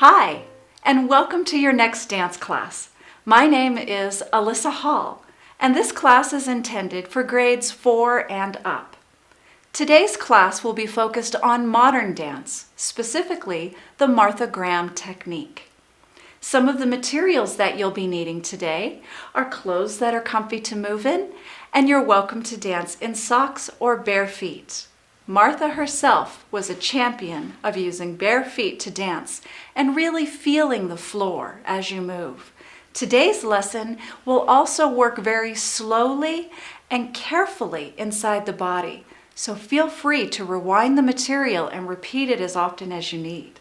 Hi, and welcome to your next dance class. My name is Alyssa Hall, and this class is intended for grades 4 and up. Today's class will be focused on modern dance, specifically the Martha Graham technique. Some of the materials that you'll be needing today are clothes that are comfy to move in, and you're welcome to dance in socks or bare feet. Martha herself was a champion of using bare feet to dance and really feeling the floor as you move. Today's lesson will also work very slowly and carefully inside the body, so feel free to rewind the material and repeat it as often as you need.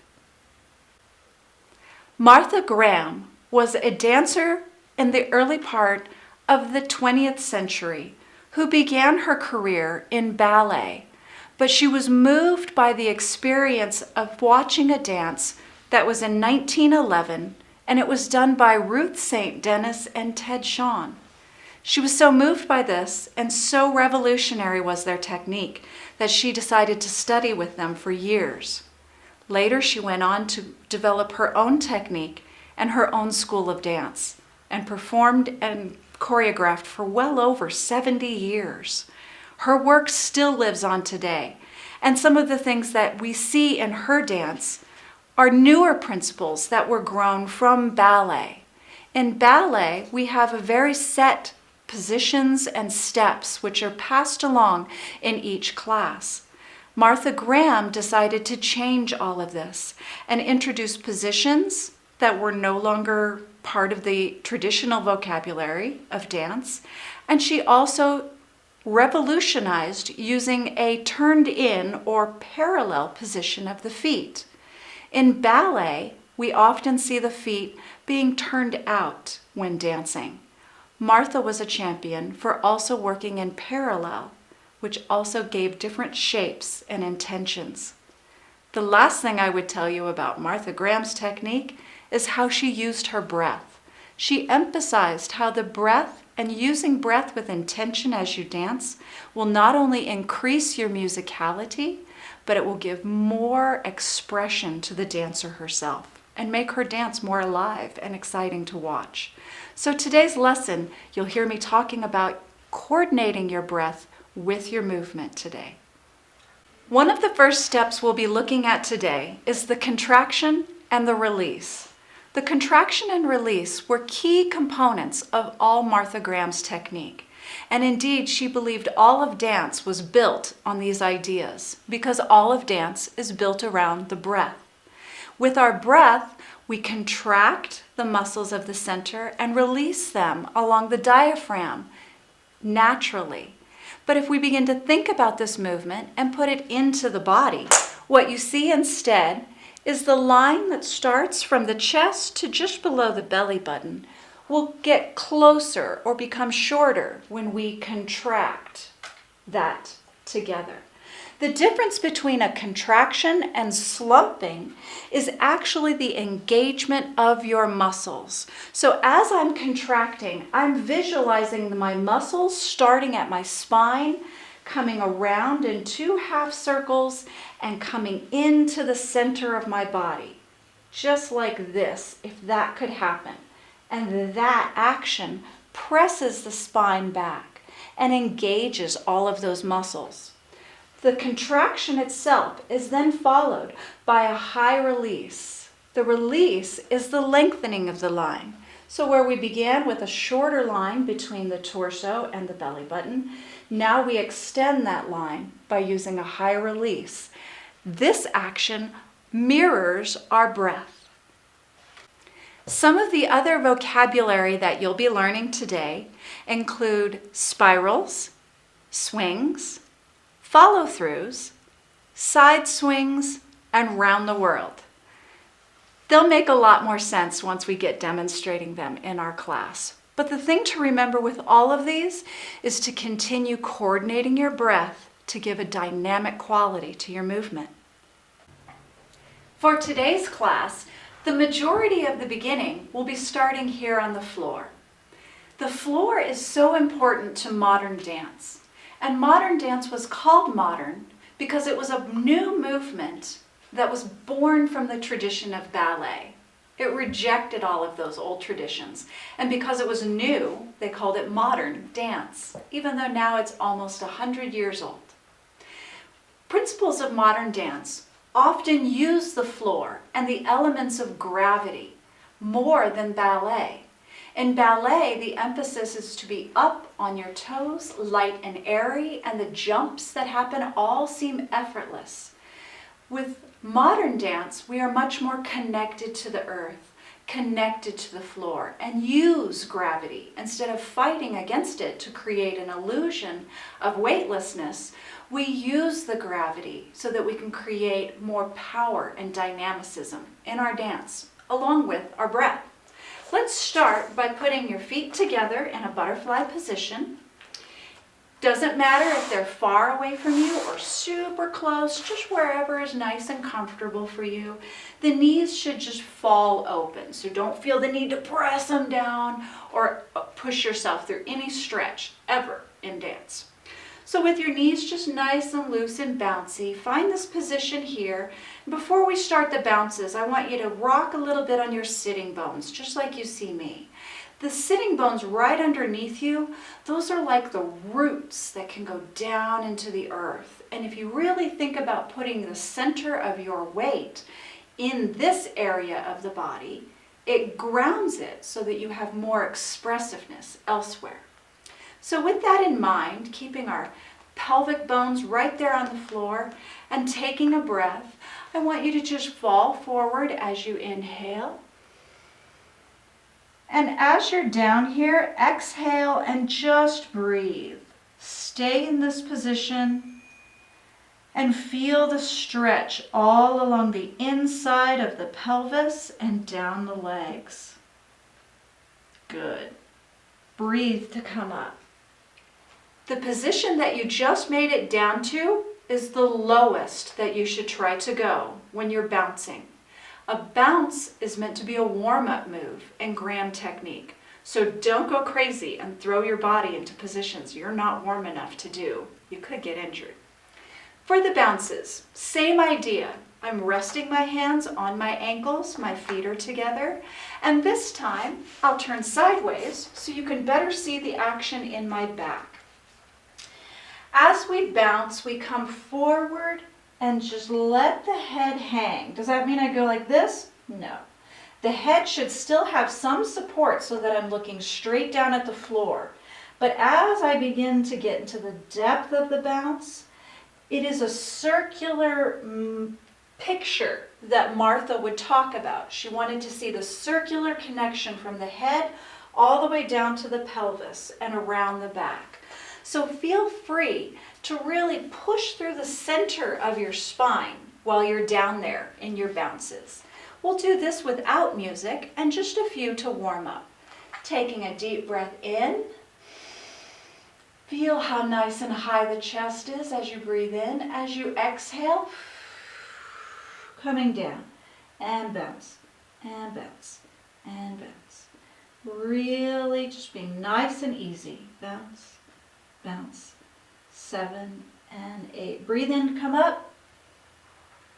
Martha Graham was a dancer in the early part of the 20th century who began her career in ballet. But she was moved by the experience of watching a dance that was in 1911, and it was done by Ruth St. Denis and Ted Shawn. She was so moved by this, and so revolutionary was their technique, that she decided to study with them for years. Later, she went on to develop her own technique and her own school of dance, and performed and choreographed for well over 70 years. Her work still lives on today, and some of the things that we see in her dance are newer principles that were grown from ballet. In ballet, we have a very set positions and steps which are passed along in each class. Martha Graham decided to change all of this and introduce positions that were no longer part of the traditional vocabulary of dance, and she also revolutionized using a turned-in or parallel position of the feet. In ballet, we often see the feet being turned out when dancing. Martha was a champion for also working in parallel, which also gave different shapes and intentions. The last thing I would tell you about Martha Graham's technique is how she used her breath. She emphasized how the breath and using breath with intention as you dance will not only increase your musicality, but it will give more expression to the dancer herself and make her dance more alive and exciting to watch. So today's lesson, you'll hear me talking about coordinating your breath with your movement today. One of the first steps we'll be looking at today is the contraction and the release. The contraction and release were key components of all Martha Graham's technique. And indeed, she believed all of dance was built on these ideas because all of dance is built around the breath. With our breath, we contract the muscles of the center and release them along the diaphragm naturally. But if we begin to think about this movement and put it into the body, what you see instead is the line that starts from the chest to just below the belly button will get closer or become shorter when we contract that together. The difference between a contraction and slumping is actually the engagement of your muscles. So as I'm contracting, I'm visualizing my muscles starting at my spine, coming around in two half circles and coming into the center of my body. Just like this, if that could happen. And that action presses the spine back and engages all of those muscles. The contraction itself is then followed by a high release. The release is the lengthening of the line. So where we began with a shorter line between the torso and the belly button, now we extend that line by using a high release. This action mirrors our breath. Some of the other vocabulary that you'll be learning today include spirals, swings, follow-throughs, side swings, and round the world. They'll make a lot more sense once we get demonstrating them in our class. But the thing to remember with all of these is to continue coordinating your breath to give a dynamic quality to your movement. For today's class, the majority of the beginning will be starting here on the floor. The floor is so important to modern dance. And modern dance was called modern because it was a new movement that was born from the tradition of ballet. It rejected all of those old traditions. And because it was new, they called it modern dance, even though now it's almost 100 years old. Principles of modern dance often use the floor and the elements of gravity more than ballet. In ballet, the emphasis is to be up on your toes, light and airy, and the jumps that happen all seem effortless. With modern dance, we are much more connected to the earth, connected to the floor, and use gravity. Instead of fighting against it to create an illusion of weightlessness, we use the gravity so that we can create more power and dynamicism in our dance, along with our breath. Let's start by putting your feet together in a butterfly position. Doesn't matter if they're far away from you or super close, just wherever is nice and comfortable for you. The knees should just fall open, so don't feel the need to press them down or push yourself through any stretch ever in dance. So with your knees just nice and loose and bouncy, find this position here. Before we start the bounces, I want you to rock a little bit on your sitting bones, just like you see me. The sitting bones right underneath you, those are like the roots that can go down into the earth. And if you really think about putting the center of your weight in this area of the body, it grounds it so that you have more expressiveness elsewhere. So with that in mind, keeping our pelvic bones right there on the floor and taking a breath, I want you to just fall forward as you inhale. And as you're down here, exhale and just breathe. Stay in this position and feel the stretch all along the inside of the pelvis and down the legs. Good. Breathe to come up. The position that you just made it down to is the lowest that you should try to go when you're bouncing. A bounce is meant to be a warm-up move and grand technique. So don't go crazy and throw your body into positions you're not warm enough to do. You could get injured. For the bounces, same idea. I'm resting my hands on my ankles, my feet are together, and this time I'll turn sideways so you can better see the action in my back. As we bounce, we come forward and just let the head hang. Does that mean I go like this? No. The head should still have some support so that I'm looking straight down at the floor. But as I begin to get into the depth of the bounce, it is a circular picture that Martha would talk about. She wanted to see the circular connection from the head all the way down to the pelvis and around the back. So feel free to really push through the center of your spine while you're down there in your bounces. We'll do this without music and just a few to warm up. Taking a deep breath in. Feel how nice and high the chest is as you breathe in. As you exhale, coming down and bounce and bounce and bounce. Really just being nice and easy. Bounce, bounce. 7 and 8. Breathe in, come up.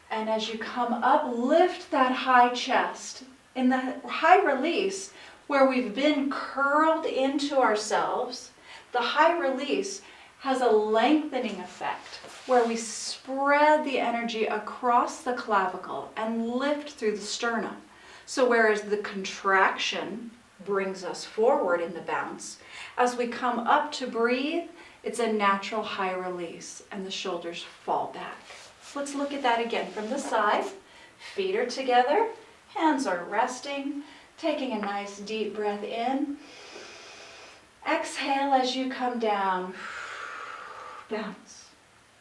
And as you come up, lift that high chest. In the high release, where we've been curled into ourselves, the high release has a lengthening effect where we spread the energy across the clavicle and lift through the sternum. So whereas the contraction brings us forward in the bounce, as we come up to breathe, it's a natural high release and the shoulders fall back. Let's look at that again from the side. Feet are together, hands are resting, taking a nice deep breath in. Exhale as you come down. Bounce,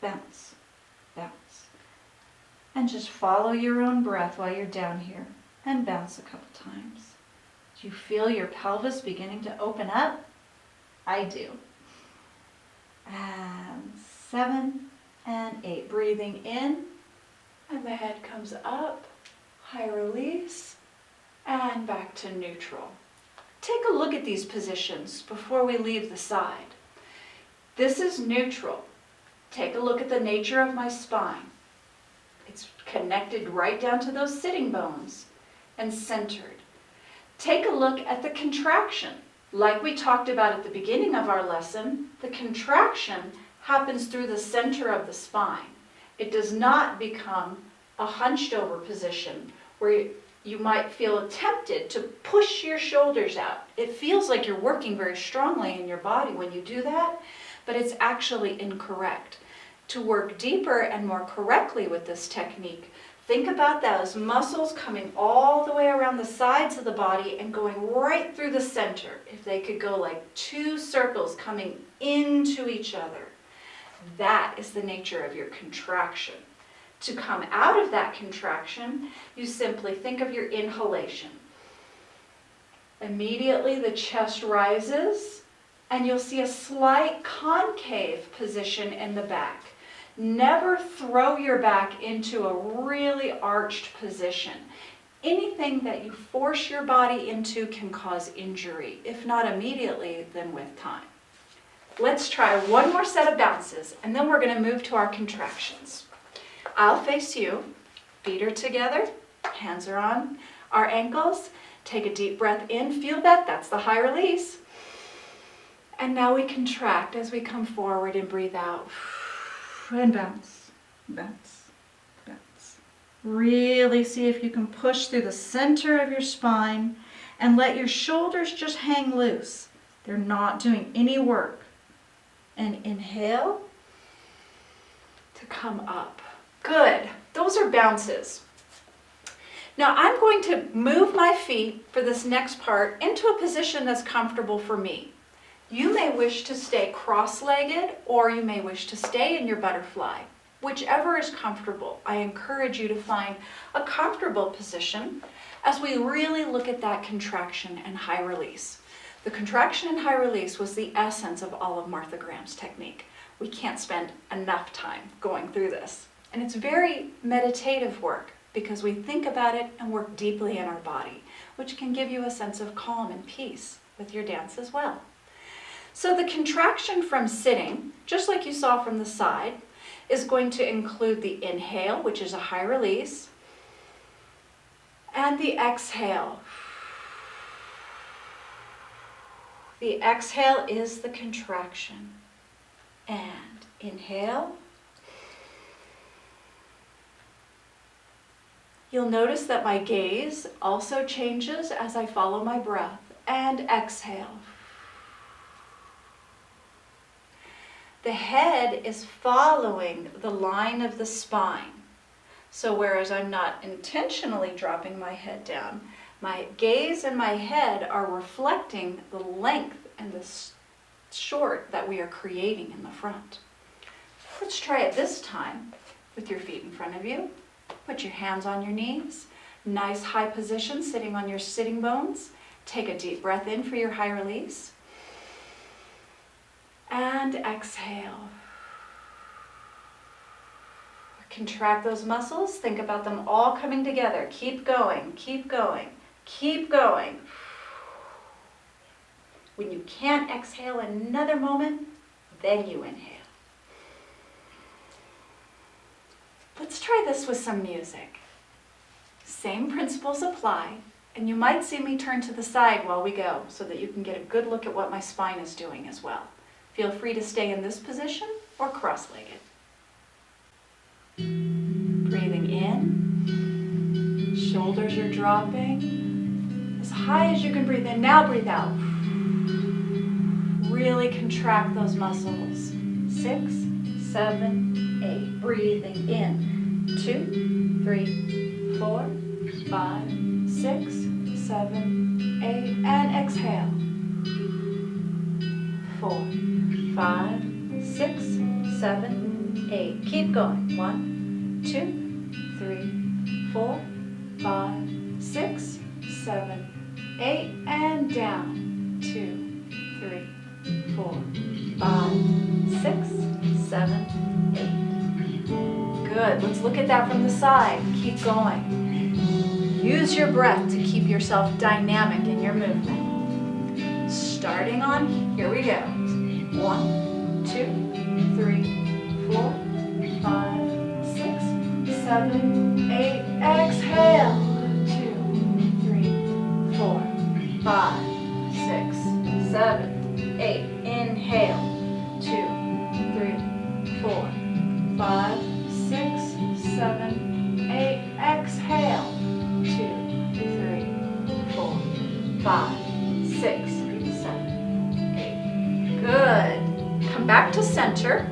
bounce, bounce. And just follow your own breath while you're down here and bounce a couple times. Do you feel your pelvis beginning to open up? I do. And 7 and 8. Breathing in, and the head comes up, high release, and back to neutral. Take a look at these positions before we leave the side. This is neutral. Take a look at the nature of my spine. It's connected right down to those sitting bones and centered. Take a look at the contraction. Like we talked about at the beginning of our lesson, the contraction happens through the center of the spine. It does not become a hunched over position where you might feel tempted to push your shoulders out. It feels like you're working very strongly in your body when you do that, but it's actually incorrect. To work deeper and more correctly with this technique, think about those muscles coming all the way around the sides of the body and going right through the center. If they could go like 2 circles coming into each other. That is the nature of your contraction. To come out of that contraction, you simply think of your inhalation. Immediately the chest rises and you'll see a slight concave position in the back. Never throw your back into a really arched position. Anything that you force your body into can cause injury, if not immediately, then with time. Let's try one more set of bounces, and then we're going to move to our contractions. I'll face you, feet are together, hands are on our ankles. Take a deep breath in, feel that, that's the high release. And now we contract as we come forward and breathe out. And bounce, bounce, bounce. Really see if you can push through the center of your spine and let your shoulders just hang loose. They're not doing any work. And inhale to come up. Good. Those are bounces. Now I'm going to move my feet for this next part into a position that's comfortable for me. You may wish to stay cross-legged or you may wish to stay in your butterfly. Whichever is comfortable. I encourage you to find a comfortable position as we really look at that contraction and high release. The contraction and high release was the essence of all of Martha Graham's technique. We can't spend enough time going through this. And it's very meditative work because we think about it and work deeply in our body, which can give you a sense of calm and peace with your dance as well. So the contraction from sitting, just like you saw from the side, is going to include the inhale, which is a high release, and the exhale. The exhale is the contraction. And inhale. You'll notice that my gaze also changes as I follow my breath. And exhale. The head is following the line of the spine. So whereas I'm not intentionally dropping my head down, my gaze and my head are reflecting the length and the short that we are creating in the front. Let's try it this time with your feet in front of you. Put your hands on your knees. Nice high position sitting on your sitting bones. Take a deep breath in for your high release. And exhale. Contract those muscles. Think about them all coming together. Keep going, keep going, keep going. When you can't exhale another moment, then you inhale. Let's try this with some music. Same principles apply, and you might see me turn to the side while we go so that you can get a good look at what my spine is doing as well. Feel free to stay in this position or cross-legged. Breathing in, shoulders are dropping as high as you can breathe in. Now breathe out. Really contract those muscles. 6, 7, 8. Breathing in. 2, 3, 4, 5, 6, 7, 8. And exhale. 4, 5, 6, 7, 8. Keep going. 1, 2, 3, 4, 5, 6, 7, 8. And down. 2, 3, 4, 5, 6, 7, 8. Good. Let's look at that from the side. Keep going. Use your breath to keep yourself dynamic in your movement. Starting on, here we go. 1, 2, 3, 4, 5, 6, 7, 7, 8. Exhale. 2, 3, 4, 5, 6, 7, 8. Inhale. 2, 3, 4, 5, 6, 7, 8. Exhale. 2, 3, 4, 5, 6, 7, 8. Good. Come back to center.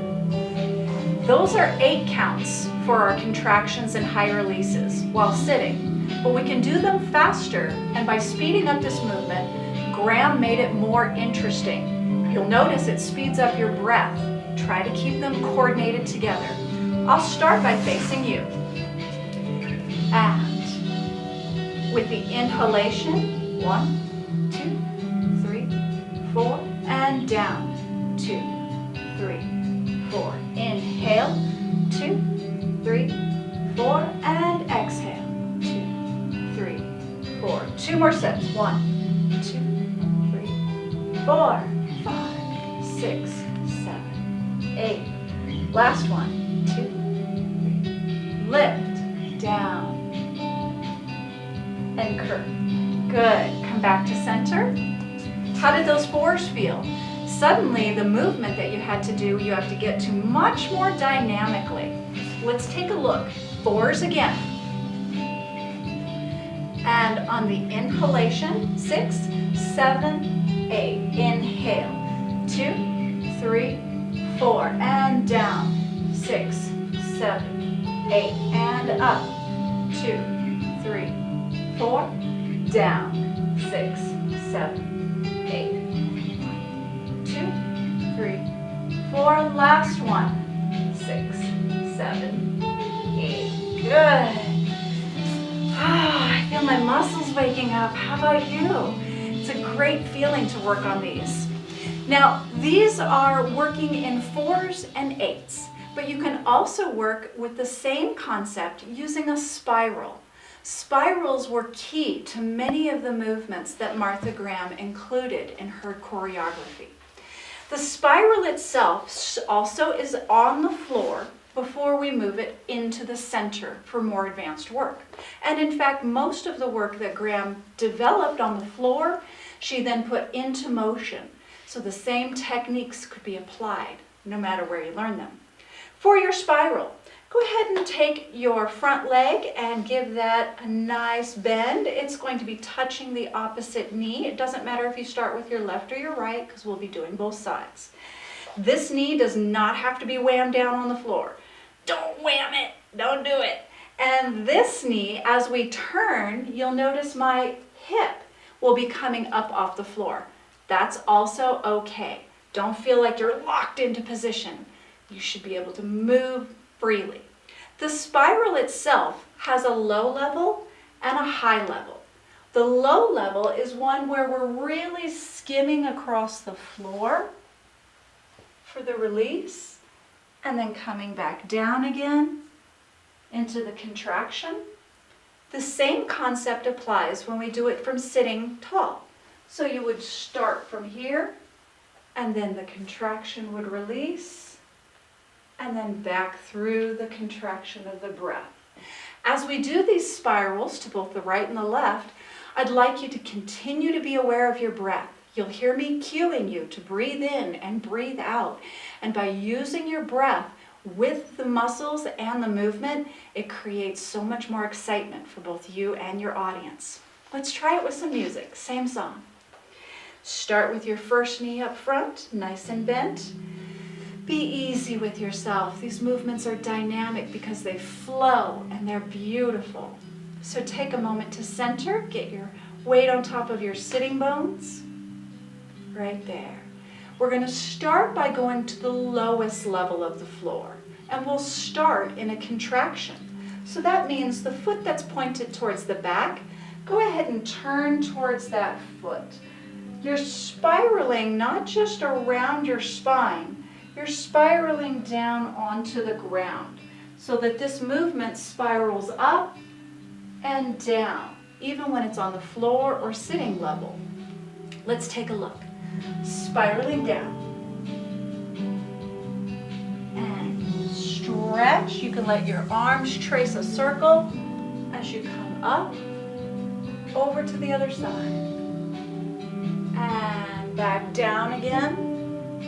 Those are 8 counts for our contractions and high releases while sitting, but we can do them faster, and by speeding up this movement, Graham made it more interesting. You'll notice it speeds up your breath. Try to keep them coordinated together. I'll start by facing you. And with the inhalation, 1, 2, 3, 4, and down, 2, 3, 4. Inhale, 2, 3, 4, and exhale, 2, 3, 4. 2 more sets, 1, 2, 3, 4, 5, 6, 7, 8. Last one, 2, 3. Lift, down, and curve. Good. Come back to center. How did those 4s feel? Suddenly, the movement that you had to do, you have to get to much more dynamically. Let's take a look. 4s again. And on the inhalation, 6, 7, 8. Inhale, 2, 3, 4. And down, 6, 7, 8. And up, 2, 3, 4. Down, 6, 7, 8. 2, 3, 4. Last one. 6, 7, 8. Good. I feel my muscles waking up. How about you? It's a great feeling to work on these. Now, these are working in 4s and 8s, but you can also work with the same concept using a spiral. Spirals were key to many of the movements that Martha Graham included in her choreography. The spiral itself also is on the floor before we move it into the center for more advanced work. And in fact, most of the work that Graham developed on the floor, she then put into motion. So the same techniques could be applied no matter where you learn them. For your spiral, go ahead and take your front leg and give that a nice bend. It's going to be touching the opposite knee. It doesn't matter if you start with your left or your right, because we'll be doing both sides. This knee does not have to be whammed down on the floor. Don't wham it, don't do it. And this knee, as we turn, you'll notice my hip will be coming up off the floor. That's also okay. Don't feel like you're locked into position. You should be able to move freely. The spiral itself has a low level and a high level. The low level is one where we're really skimming across the floor for the release, and then coming back down again into the contraction. The same concept applies when we do it from sitting tall. So you would start from here, and then the contraction would release, and then back through the contraction of the breath. As we do these spirals to both the right and the left, I'd like you to continue to be aware of your breath. You'll hear me cueing you to breathe in and breathe out. And by using your breath with the muscles and the movement, it creates so much more excitement for both you and your audience. Let's try it with some music, same song. Start with your first knee up front, nice and bent. Be easy with yourself. These movements are dynamic because they flow and they're beautiful. So take a moment to center, get your weight on top of your sitting bones, right there. We're going to start by going to the lowest level of the floor, and we'll start in a contraction. So that means the foot that's pointed towards the back, go ahead and turn towards that foot. You're spiraling not just around your spine, you're spiraling down onto the ground so that this movement spirals up and down, even when it's on the floor or sitting level. Let's take a look. Spiraling down. And stretch stretch. You can let your arms trace a circle as you come up, over to the other side. And back down again.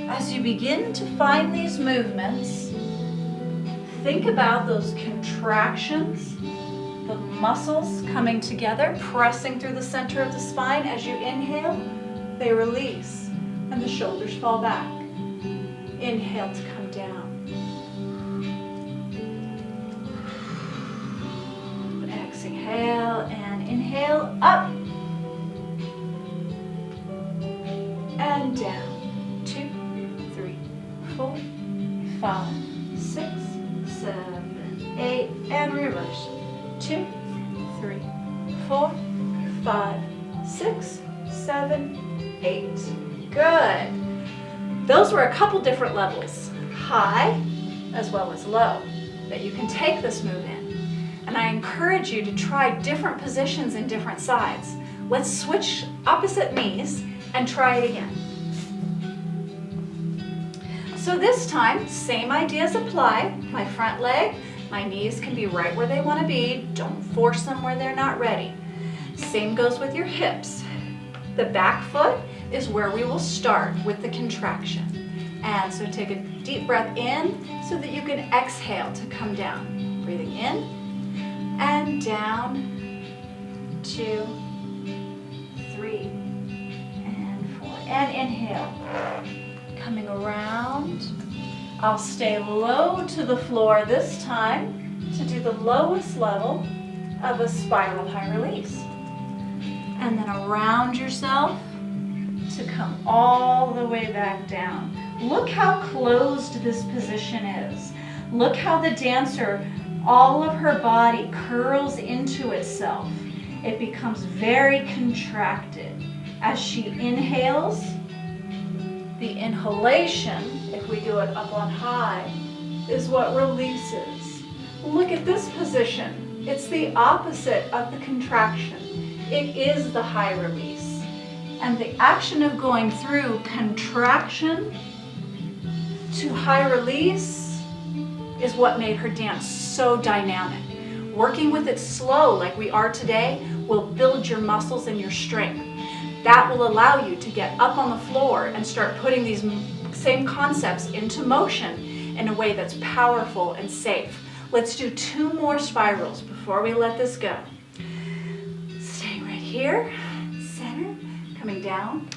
As you begin to find these movements, think about those contractions, the muscles coming together, pressing through the center of the spine. As you inhale, they release and the shoulders fall back. Inhale to come down. Exhale and inhale, up and down. 2, 3, 4, 5, 6, 7, 8, and reverse. 2, 3, 4, 5, 6, 7, 8. Good. Those were a couple different levels, high as well as low, that you can take this move in. And I encourage you to try different positions in different sides. Let's switch opposite knees and try it again. So this time, same ideas apply. My front leg, my knees can be right where they want to be. Don't force them where they're not ready. Same goes with your hips. The back foot is where we will start with the contraction. And so take a deep breath in so that you can exhale to come down. Breathing in and down, 2, 3, and 4. And inhale. Coming around. I'll stay low to the floor this time to do the lowest level of a spiral high release. And then around yourself to come all the way back down. Look how closed this position is. Look how the dancer, all of her body curls into itself. It becomes very contracted. As she inhales, the inhalation, if we do it up on high, is what releases. Look at this position. It's the opposite of the contraction. It is the high release. And the action of going through contraction to high release is what made her dance so dynamic. Working with it slow like we are today will build your muscles and your strength. That will allow you to get up on the floor and start putting these same concepts into motion in a way that's powerful and safe. Let's do 2 more spirals before we let this go. Staying right here, center, coming down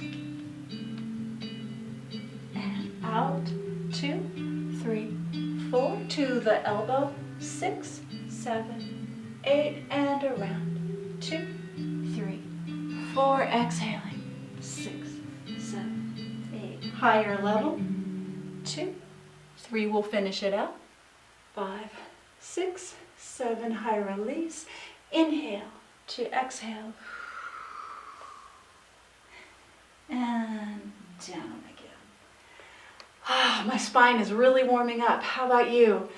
and out, 2, 3, 4, to the elbow, 6, 7, 8, and around, 2, 3, 4, exhaling, 6, 7, 8, higher level, 2, 3, we'll finish it out, 5, 6, 7, high release, inhale to exhale, and down again. Ah, my spine is really warming up. How about you?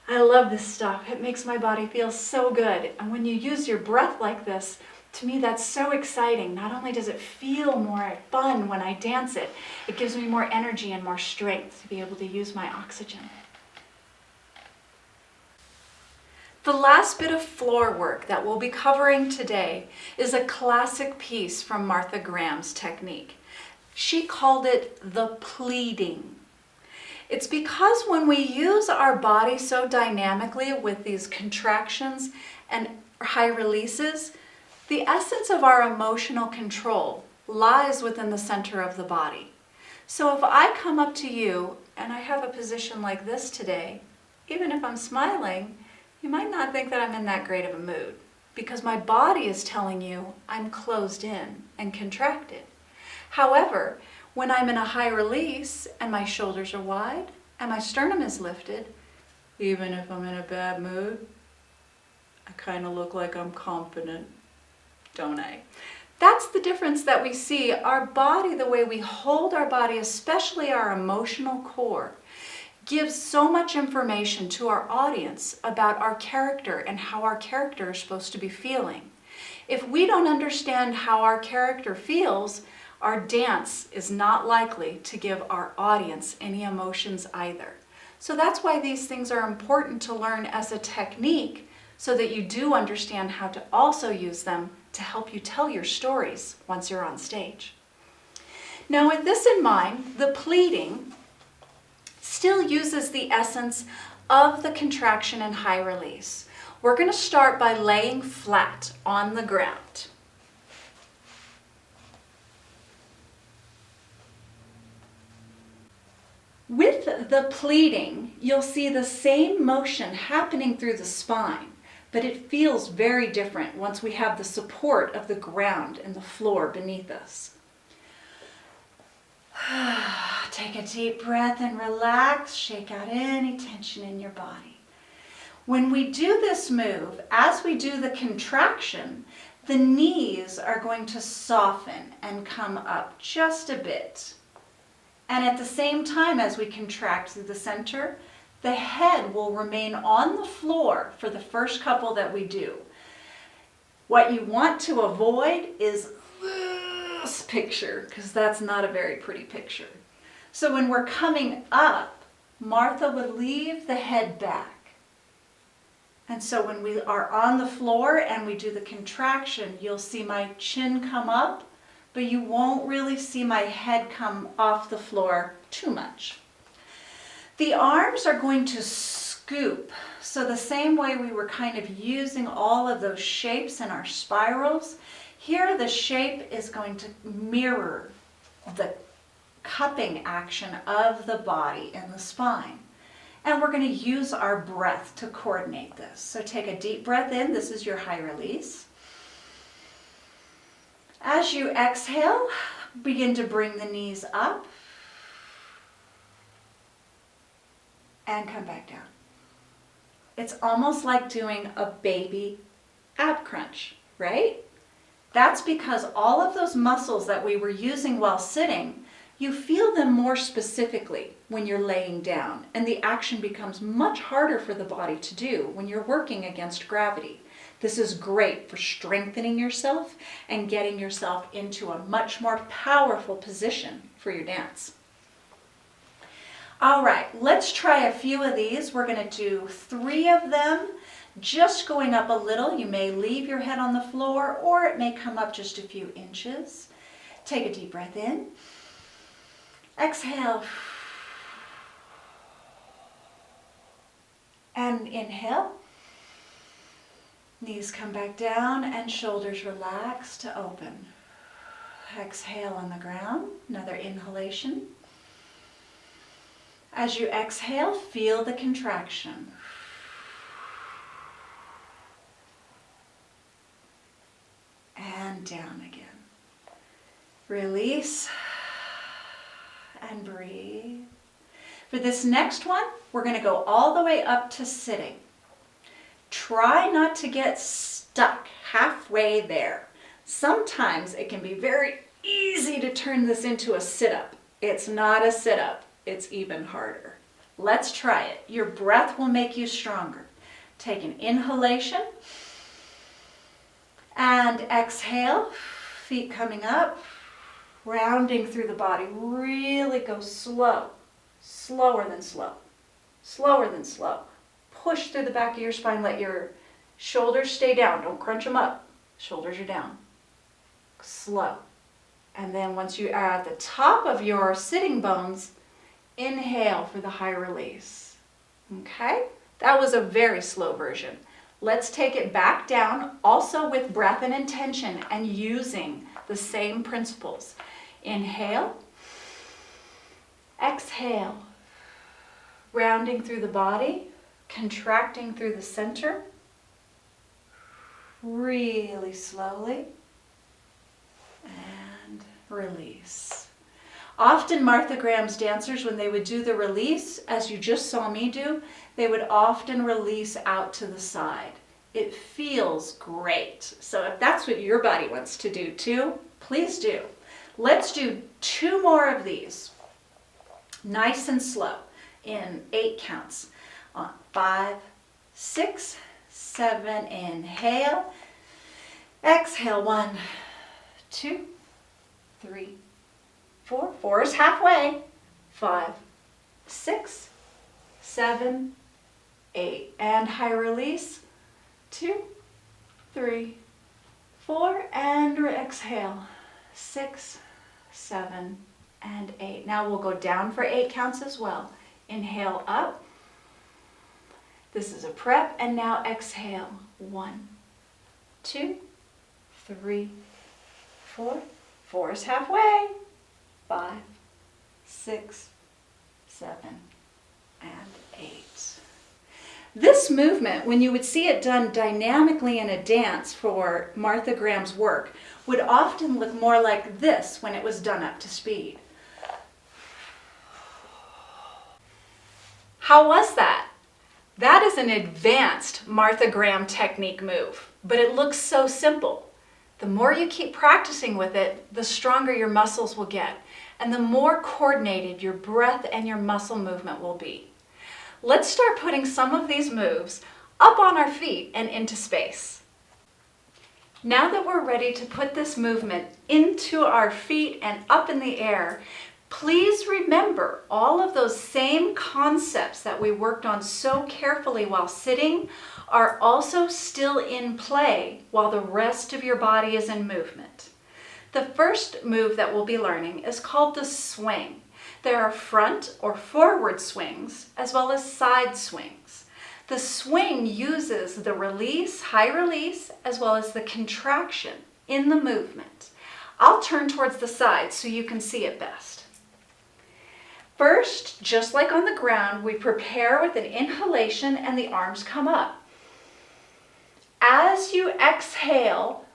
I love this stuff. It makes my body feel so good. And when you use your breath like this, to me that's so exciting. Not only does it feel more fun when I dance it, it gives me more energy and more strength to be able to use my oxygen. The last bit of floor work that we'll be covering today is a classic piece from Martha Graham's technique. She called it the pleading. It's because when we use our body so dynamically with these contractions and high releases, the essence of our emotional control lies within the center of the body. So if I come up to you and I have a position like this today, even if I'm smiling, you might not think that I'm in that great of a mood because my body is telling you I'm closed in and contracted. However, when I'm in a high release and my shoulders are wide and my sternum is lifted, even if I'm in a bad mood, I kind of look like I'm confident, don't I? That's the difference that we see. Our body, the way we hold our body, especially our emotional core, gives so much information to our audience about our character and how our character is supposed to be feeling. If we don't understand how our character feels, our dance is not likely to give our audience any emotions either. So that's why these things are important to learn as a technique, so that you do understand how to also use them to help you tell your stories once you're on stage. Now, with this in mind, the pleading still uses the essence of the contraction and high release. We're going to start by laying flat on the ground. With the pleading, you'll see the same motion happening through the spine, but it feels very different once we have the support of the ground and the floor beneath us. Take a deep breath and relax. Shake out any tension in your body. When we do this move, as we do the contraction, the knees are going to soften and come up just a bit. And at the same time as we contract through the center, the head will remain on the floor for the first couple that we do. What you want to avoid is this picture, because that's not a very pretty picture. So when we're coming up, Martha would leave the head back. And so when we are on the floor and we do the contraction, you'll see my chin come up, but you won't really see my head come off the floor too much. The arms are going to scoop. So the same way we were kind of using all of those shapes in our spirals, here the shape is going to mirror the cupping action of the body and the spine. And we're going to use our breath to coordinate this. So take a deep breath in. This is your high release. As you exhale, begin to bring the knees up and come back down. It's almost like doing a baby ab crunch, right? That's because all of those muscles that we were using while sitting, you feel them more specifically when you're laying down, and the action becomes much harder for the body to do when you're working against gravity. This is great for strengthening yourself and getting yourself into a much more powerful position for your dance. All right, let's try a few of these. We're going to do 3 of them, just going up a little. You may leave your head on the floor, or it may come up just a few inches. Take a deep breath in. Exhale. And inhale. Knees come back down and shoulders relax to open. Exhale on the ground. Another inhalation. As you exhale, feel the contraction. And down again. Release and breathe. For this next one, we're going to go all the way up to sitting. Try not to get stuck halfway there. Sometimes it can be very easy to turn this into a sit-up. It's not a sit-up. It's even harder. Let's try it. Your breath will make you stronger. Take an inhalation and exhale. Feet coming up, rounding through the body. Really go slow. Slower than slow. Slower than slow. Push through the back of your spine. Let your shoulders stay down. Don't crunch them up. Shoulders are down. Slow. And then once you are at the top of your sitting bones, inhale for the high release. Okay? That was a very slow version. Let's take it back down, also with breath and intention and using the same principles. Inhale. Exhale. Rounding through the body, contracting through the center. Really slowly. And release. Often Martha Graham's dancers, when they would do the release, as you just saw me do, they would often release out to the side. It feels great. So if that's what your body wants to do too, please do. Let's do 2 more of these. Nice and slow in 8 counts. On 5, 6, 7, inhale. Exhale, 1, 2, 3, 4. 4 is halfway. 5, 6, 7, 8. And high release. 2, 3, 4. And exhale. 6, 7, and 8. Now we'll go down for 8 counts as well. Inhale up. This is a prep. And now exhale. 1, 2, 3, 4. 4 is halfway. 5, 6, 7, and 8. This movement, when you would see it done dynamically in a dance for Martha Graham's work, would often look more like this when it was done up to speed. How was that? That is an advanced Martha Graham technique move, but it looks so simple. The more you keep practicing with it, the stronger your muscles will get, and the more coordinated your breath and your muscle movement will be. Let's start putting some of these moves up on our feet and into space. Now that we're ready to put this movement into our feet and up in the air, please remember all of those same concepts that we worked on so carefully while sitting are also still in play while the rest of your body is in movement. The first move that we'll be learning is called the swing. There are front or forward swings as well as side swings. The swing uses the release, high release, as well as the contraction in the movement. I'll turn towards the side so you can see it best. First, just like on the ground, we prepare with an inhalation and the arms come up. As you exhale,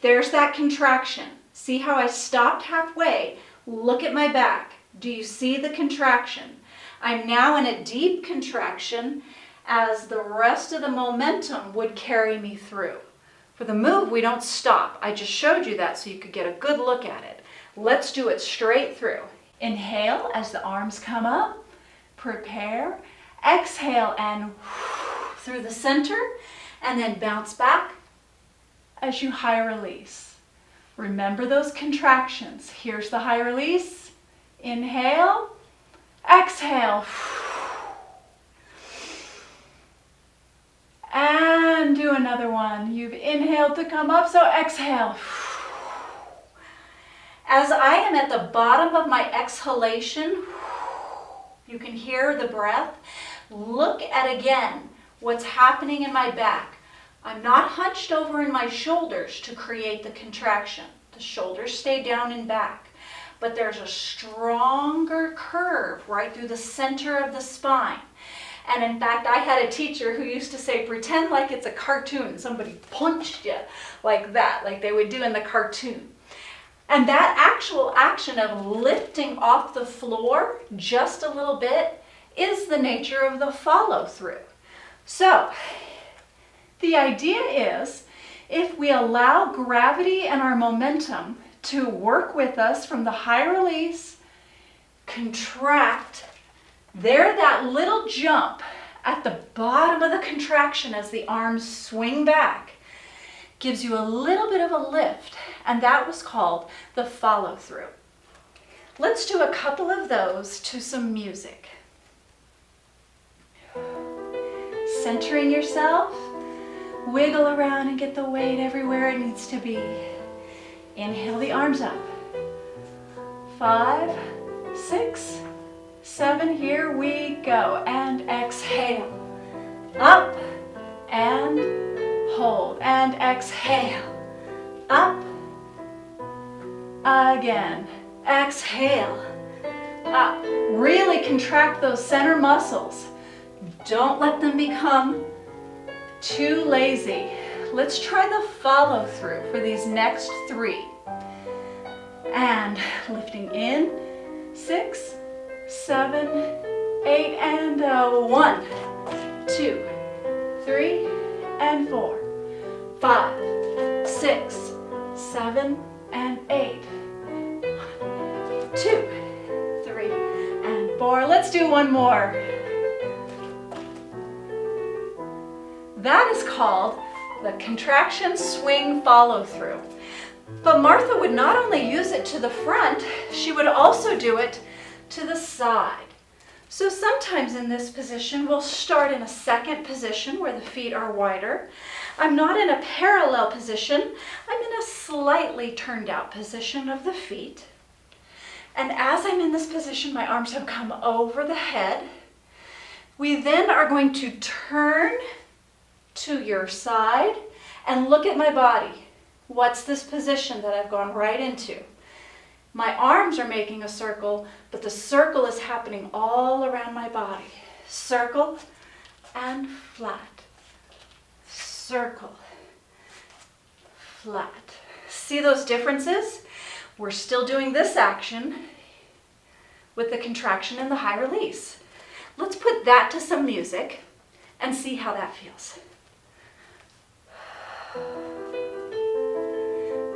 there's that contraction. See how I stopped halfway? Look at my back. Do you see the contraction? I'm now in a deep contraction as the rest of the momentum would carry me through. For the move, we don't stop. I just showed you that so you could get a good look at it. Let's do it straight through. Inhale as the arms come up. Prepare. Exhale and through the center, and then bounce back as you high release. Remember those contractions. Here's the high release. Inhale, exhale. And do another one. You've inhaled to come up, so exhale. As I am at the bottom of my exhalation, you can hear the breath. Look at again what's happening in my back. I'm not hunched over in my shoulders to create the contraction. The shoulders stay down and back, but there's a stronger curve right through the center of the spine. And in fact, I had a teacher who used to say, pretend like it's a cartoon. Somebody punched you like that, like they would do in the cartoon. And that actual action of lifting off the floor just a little bit is the nature of the follow through. So, the idea is, if we allow gravity and our momentum to work with us from the high release, contract, there that little jump at the bottom of the contraction as the arms swing back gives you a little bit of a lift, and that was called the follow through. Let's do a couple of those to some music. Centering yourself, wiggle around and get the weight everywhere it needs to be. Inhale the arms up. 5, 6, 7, here we go. And exhale. Up and hold. And exhale. Up. Again. Exhale. Up. Really contract those center muscles. Don't let them become too lazy. Let's try the follow through for these next 3. And lifting in, 6, 7, 8, and 1, 2, 3, and 4, 5, 6, 7, and 8. 1, 2, 3, and 4. Let's do one more. That is called the Contraction Swing follow through. But Martha would not only use it to the front, she would also do it to the side. So sometimes in this position, we'll start in a second position where the feet are wider. I'm not in a parallel position. I'm in a slightly turned out position of the feet. And as I'm in this position, my arms have come over the head. We then are going to turn to your side and look at my body. What's this position that I've gone right into? My arms are making a circle, but the circle is happening all around my body. Circle and flat. Circle, flat. See those differences? We're still doing this action with the contraction and the high release. Let's put that to some music and see how that feels.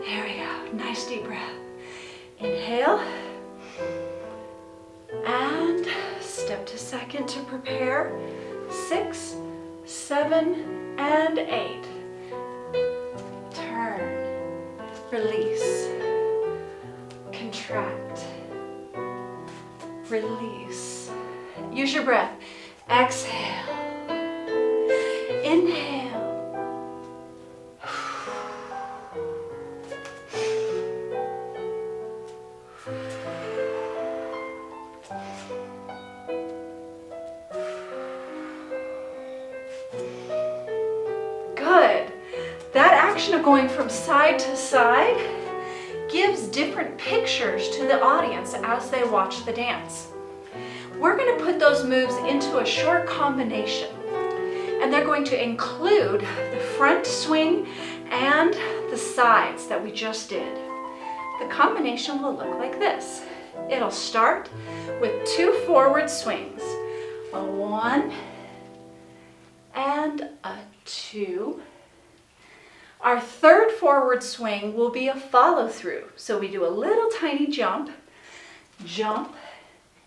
There we go. Nice deep breath. Inhale. And step to second to prepare. 6, 7, and 8. Turn. Release. Contract. Release. Use your breath. Exhale. Inhale. Good. That action of going from side to side gives different pictures to the audience as they watch the dance. We're going to put those moves into a short combination, and they're going to include the front swing and the sides that we just did. The combination will look like this. It'll start with 2 forward swings, a 1 and a 2. Our third forward swing will be a follow through. So we do a little tiny jump, jump,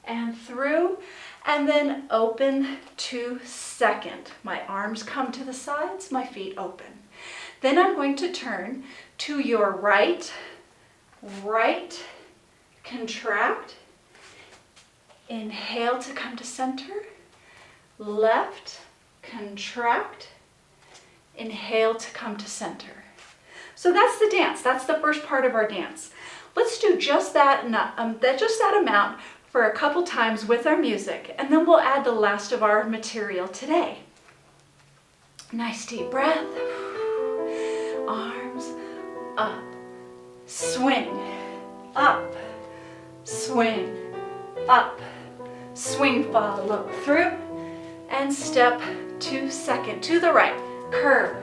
and through, and then open to second. My arms come to the sides, my feet open. Then I'm going to turn to your right, right, contract, inhale to come to center, left, contract, inhale to come to center. So that's the dance. That's the first part of our dance. Let's do just that amount for a couple times with our music, and then we'll add the last of our material today. Nice deep breath. Arms up. Swing. Up. Swing. Up. Swing, follow through, and step to second to the right. Curve,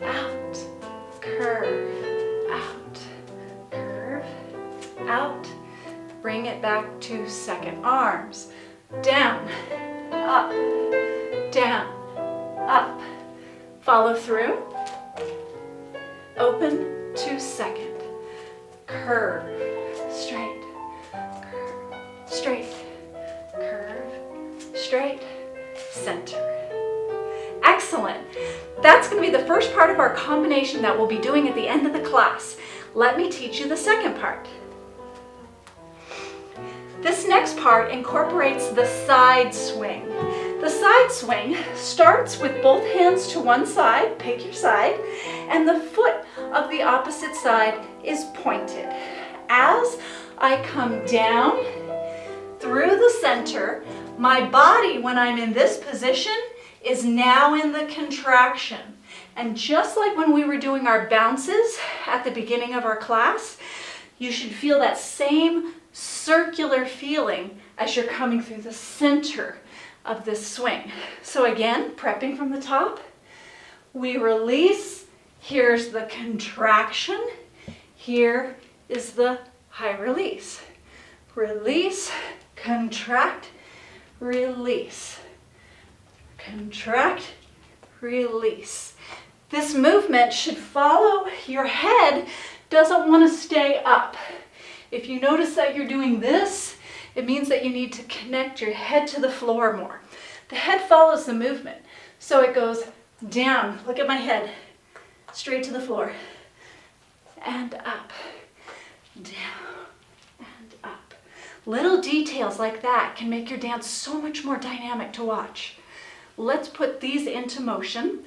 out, curve, out, curve, out. Bring it back to second. Arms, down, up, down, up. Follow through. Open to second. Curve, straight, curve, straight, curve, straight, center. Excellent. That's going to be the first part of our combination that we'll be doing at the end of the class. Let me teach you the second part. This next part incorporates the side swing. The side swing starts with both hands to one side, pick your side, and the foot of the opposite side is pointed. As I come down through the center, my body, when I'm in this position, is now in the contraction. And just like when we were doing our bounces at the beginning of our class, you should feel that same circular feeling as you're coming through the center of this swing. So again, prepping from the top, we release. Here's the contraction. Here is the high release. Release, contract, release. Contract, release. This movement should follow. Your head doesn't want to stay up. If you notice that you're doing this, it means that you need to connect your head to the floor more. The head follows the movement. So it goes down. Look at my head. Straight to the floor. And up. Down. And up. Little details like that can make your dance so much more dynamic to watch. Let's put these into motion,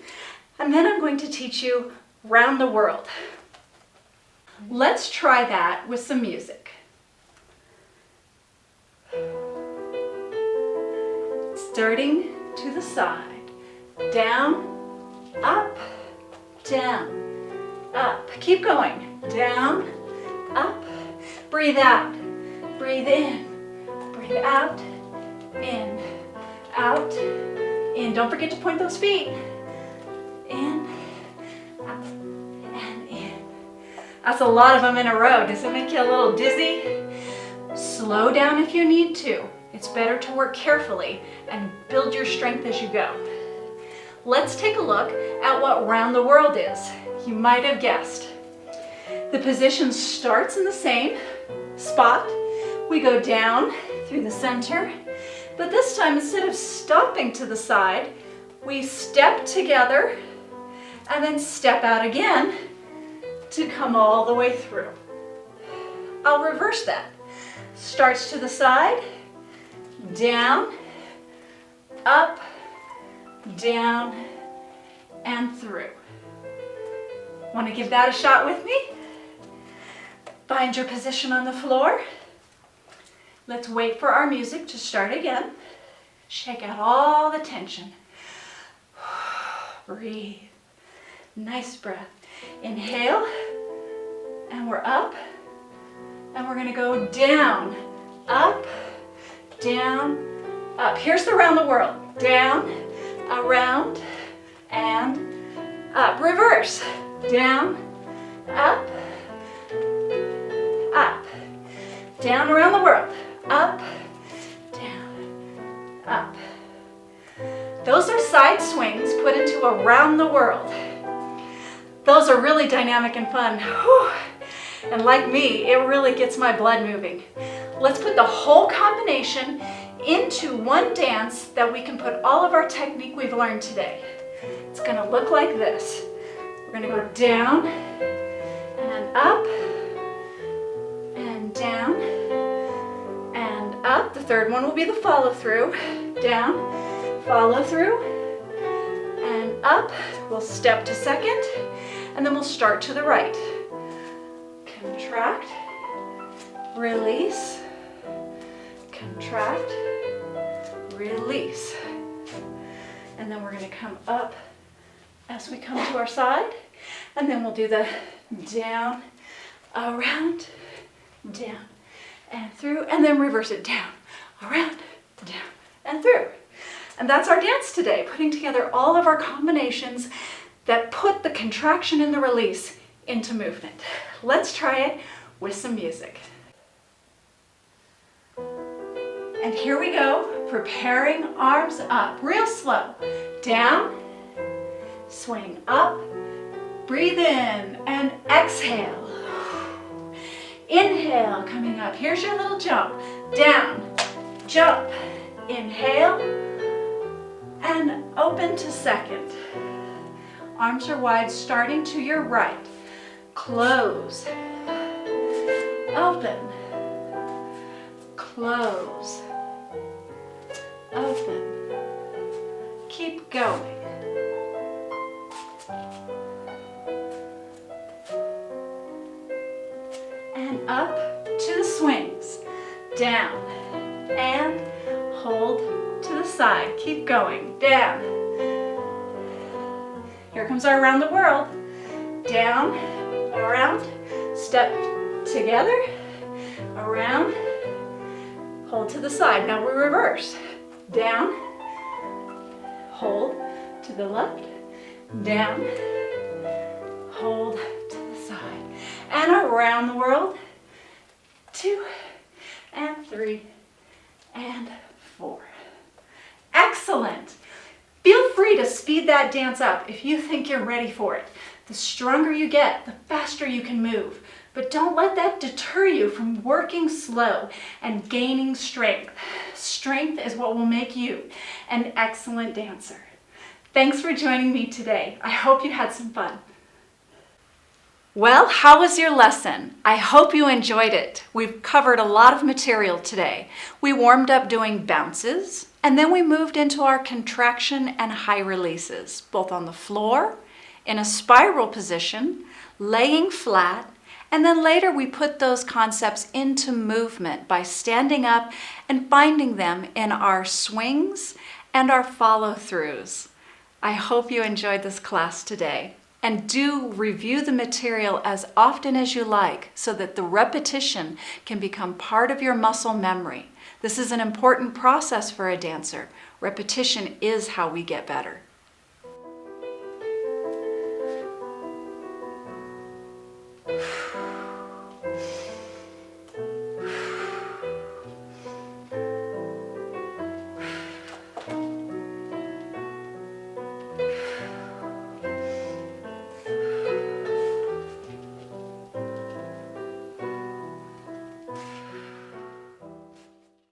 and then I'm going to teach you round the world. Let's try that with some music. Starting to the side, down, up, down, up. Keep going, down, up, breathe out, breathe in, breathe out, in, out, in. Don't forget to point those feet. In, out, and in. That's a lot of them in a row. Does it make you a little dizzy? Slow down if you need to. It's better to work carefully and build your strength as you go. Let's take a look at what round the world is. You might have guessed. The position starts in the same spot. We go down through the center, but this time instead of stopping to the side, we step together and then step out again to come all the way through. I'll reverse that. Starts to the side, down, up, down, and through. Want to give that a shot with me? Find your position on the floor. Let's wait for our music to start again. Shake out all the tension. Breathe. Nice breath. Inhale, and we're up, and we're going to go down, up, down, up. Here's the round the world. Down, around, and up. Reverse. Down, up, up. Down around the world. Up, down, up. Those are side swings put into around the world. Those are really dynamic and fun. Whew. And like me, it really gets my blood moving. Let's put the whole combination into one dance that we can put all of our technique we've learned today. It's going to look like this. We're going to go down and up and down and up. The third one will be the follow through. Down, follow through, and up. We'll step to second, and then we'll start to the right. Contract, release, contract, release. And then we're going to come up as we come to our side, and then we'll do the down, around, down, and through, and then reverse it down, around, down, and through. And that's our dance today, putting together all of our combinations that put the contraction and the release into movement. Let's try it with some music. And here we go, preparing arms up, real slow. Down, swing up, breathe in, and exhale. Inhale, coming up. Here's your little jump. Down, jump, inhale, and open to second. Arms are wide, starting to your right. Close, open, close, open. Keep going. And up to the swings. Down and hold to the side. Keep going. Down. Here comes our around the world. Down, around, step together, around, hold to the side. Now we reverse. Down, hold to the left, down, hold to the side. And around the world. 2 and 3 and 4. Excellent. Feel free to speed that dance up if you think you're ready for it. The stronger you get, the faster you can move. But don't let that deter you from working slow and gaining strength. Strength is what will make you an excellent dancer. Thanks for joining me today. I hope you had some fun. Well, how was your lesson? I hope you enjoyed it. We've covered a lot of material today. We warmed up doing bounces, and then we moved into our contraction and high releases, both on the floor, in a spiral position, laying flat, and then later we put those concepts into movement by standing up and finding them in our swings and our follow-throughs. I hope you enjoyed this class today. And do review the material as often as you like so that the repetition can become part of your muscle memory. This is an important process for a dancer. Repetition is how we get better.